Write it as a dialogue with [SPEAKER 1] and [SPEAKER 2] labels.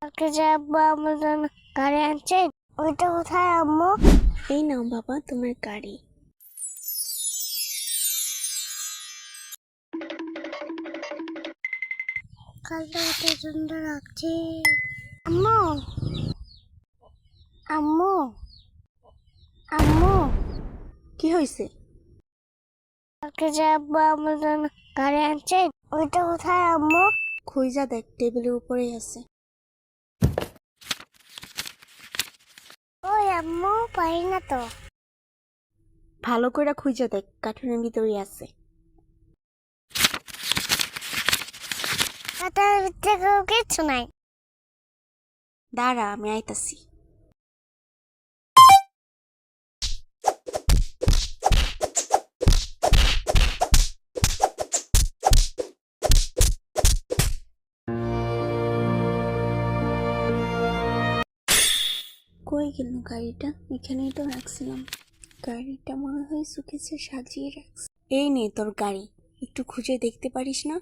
[SPEAKER 1] কালকে যে আব্বা আমার জন্য গাড়ি আনছে, ওইটা কোথায় আম্মু?
[SPEAKER 2] এই নাও বাবা তোমার গাড়ি।
[SPEAKER 1] কালটা কত সুন্দর লাগছে। আম্মু, আম্মু, আম্মু,
[SPEAKER 2] কি হয়েছে?
[SPEAKER 1] কালকে যে আব্বা আমার জন্য গাড়ি আনছে, ওইটা কোথায় আম্মু?
[SPEAKER 2] খুঁজা দেখ, টেবিলের উপরেই আছে।
[SPEAKER 1] ওই আম্মু, পাই না তো।
[SPEAKER 2] ভালো করে খুঁজা দেখ, কার্টুনের ভিতরেই আছে।
[SPEAKER 1] খাতার ভিতরে কিছু নাই।
[SPEAKER 2] দাঁড়া, আমি আইতাছি। কই গেল গাড়িটা? এখানেই তো রাখছিলাম। গাড়িটা মনে হয় সুকেসে সাজিয়ে রাখছি। এই নে তোর গাড়ি, একটু খুঁজে দেখতে পারিস না?